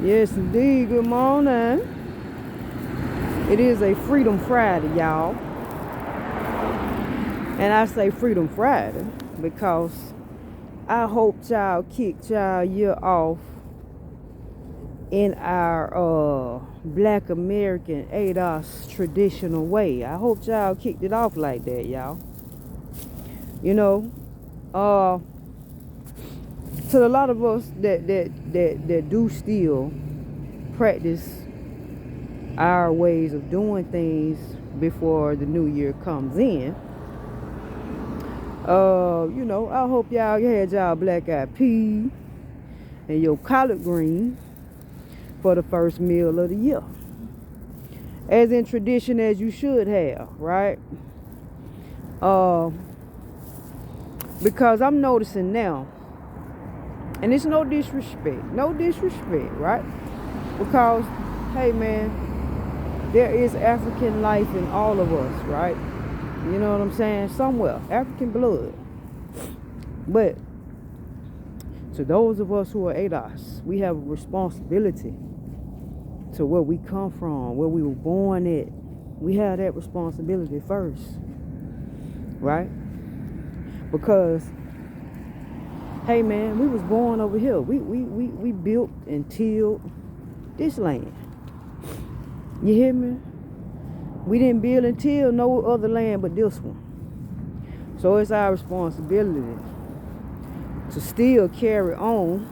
Yes, indeed. Good morning. It is a Freedom Friday, y'all. And I say Freedom Friday because I hope y'all kicked y'all year off in our Black American ADOS traditional way. I hope y'all kicked it off like that, y'all. You know, uh, to a lot of us that do still practice our ways of doing things before the new year comes in. I hope y'all had y'all black eyed pea and your collard green for the first meal of the year. As in tradition as you should have, right? Uh, because I'm noticing now, and it's no disrespect, right? Because, hey man, there is African life in all of us, right? You know what I'm saying? Somewhere, African blood. But to those of us who are ADOS, we have a responsibility to where we come from, where we were born at. We have that responsibility first, right? Because, hey man, we was born over here. We built and tilled this land. You hear me? We didn't build and till no other land but this one. So it's our responsibility to still carry on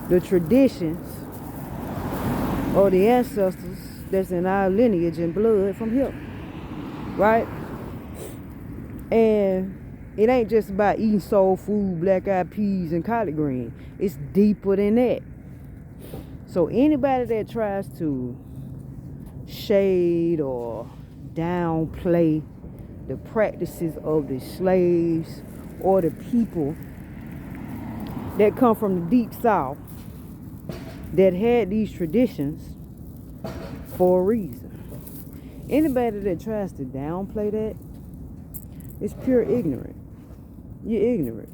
the traditions or the ancestors that's in our lineage and blood from here, right? And it ain't just about eating soul food, black eyed peas, and collard green. It's deeper than that. So anybody that tries to shade or downplay the practices of the slaves or the people that come from the deep south that had these traditions for a reason. Anybody that tries to downplay that is pure ignorant. You're ignorant.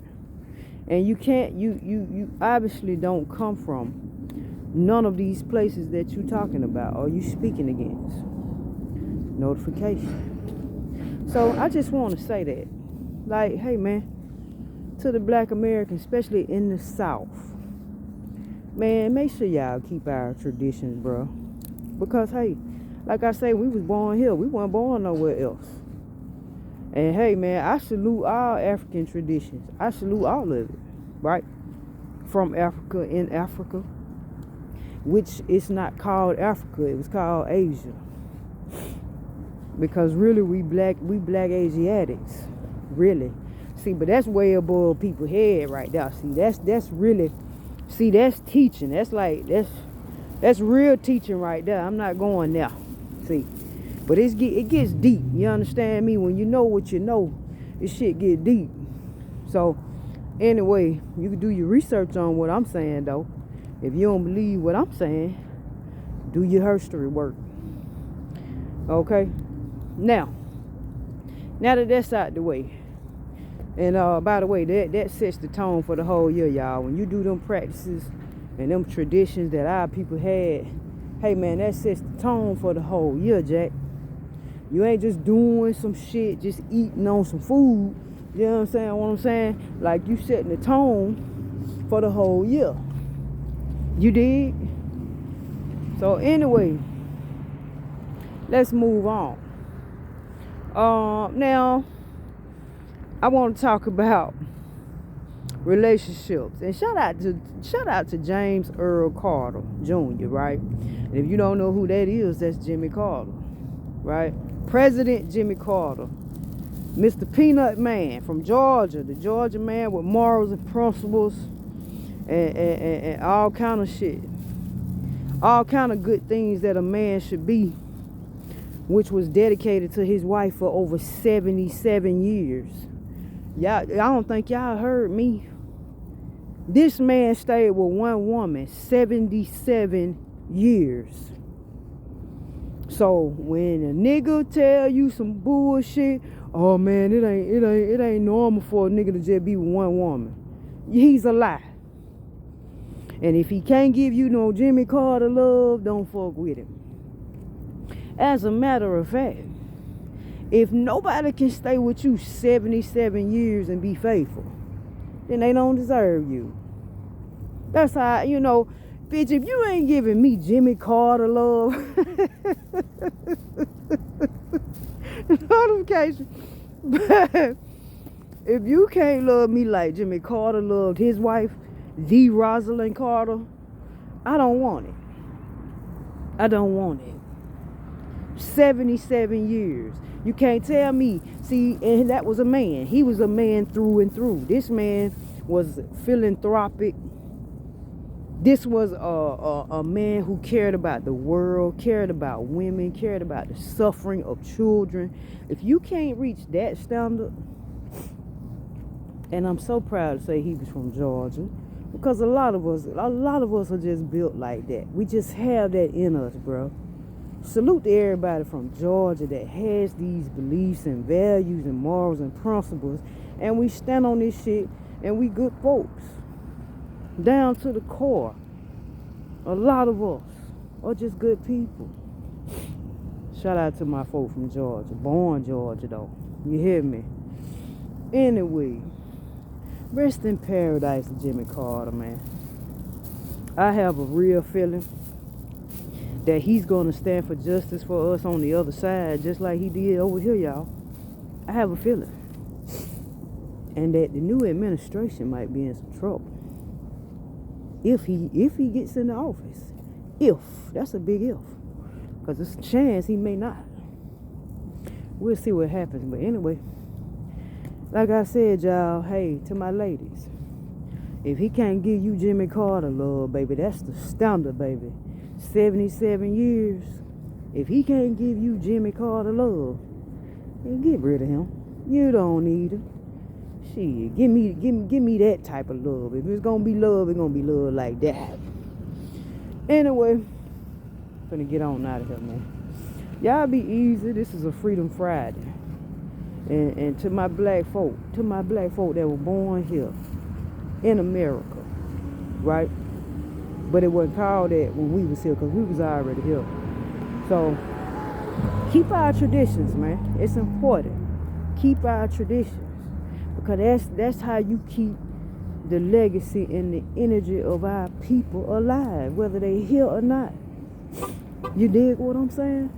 And you obviously don't come from none of these places that you're talking about or you speaking against. Notification. So I just want to say that. Like, hey man, to the black Americans, especially in the South, man, make sure y'all keep our traditions, bro. Because hey, like I say, we was born here. We weren't born nowhere else. And hey man, I salute all African traditions. I salute all of it, right? From Africa, in Africa, which is not called Africa, it was called Asia. Because really we black Asiatics. Really. See, but that's way above people's head right there. See, that's really, see, that's teaching. That's real teaching right there. I'm not going there. See. But it gets deep. You understand me? When you know what you know, this shit get deep. So anyway, you can do your research on what I'm saying though. If you don't believe what I'm saying, do your history work. Okay? Now that that's out the way. And by the way, that sets the tone for the whole year, y'all. When you do them practices and them traditions that our people had, hey man, that sets the tone for the whole year, Jack. You ain't just doing some shit, just eating on some food. You know what I'm saying? Like you setting the tone for the whole year. You dig? So anyway, let's move on. Now, I want to talk about relationships. And shout out to James Earl Carter Jr., right? And if you don't know who that is, that's Jimmy Carter, right? President Jimmy Carter, Mr. Peanut Man from Georgia, the Georgia man with morals and principles and all kind of shit. All kind of good things that a man should be, which was dedicated to his wife for over 77 years. Y'all, I don't think y'all heard me. This man stayed with one woman 77 years. So when a nigga tell you some bullshit, oh man, it ain't normal for a nigga to just be with one woman. He's a lie. And And if he can't give you no Jimmy Carter love, don't fuck with him. As a matter of fact, if nobody can stay with you 77 years and be faithful, then they don't deserve you. That's how, bitch, if you ain't giving me Jimmy Carter love, notification. But if you can't love me like Jimmy Carter loved his wife, the Rosalind Carter, I don't want it. I don't want it. 77 years. You can't tell me. See, and that was a man. He was a man through and through. This man was philanthropic. This was a man who cared about the world, cared about women, cared about the suffering of children. If you can't reach that standard, and I'm so proud to say he was from Georgia, because a lot of us are just built like that. We just have that in us, bro. Salute to everybody from Georgia that has these beliefs and values and morals and principles, and we stand on this shit, and we good folks. Down to the core. A lot of us are just good people. Shout out to my folk from Georgia. Born Georgia, though. You hear me? Anyway, rest in paradise, Jimmy Carter, man. I have a real feeling that he's going to stand for justice for us on the other side, just like he did over here, y'all. I have a feeling. And that the new administration might be in some trouble. If he gets in the office. If. That's a big if. Because there's a chance he may not. We'll see what happens. But anyway, like I said, y'all, hey, to my ladies, if he can't give you Jimmy Carter love, baby, that's the standard, baby. 77 years. If he can't give you Jimmy Carter love, then get rid of him. You don't need him. Shit, give me that type of love. If it's gonna be love, it's gonna be love like that. Anyway, finna get on out of here, man. Y'all be easy. This is a Freedom Friday. And to my black folk that were born here in America, right? But it wasn't called that when we was here, because we was already here. So keep our traditions, man. It's important. Keep our traditions. Because that's how you keep the legacy and the energy of our people alive, whether they here or not. You dig what I'm saying?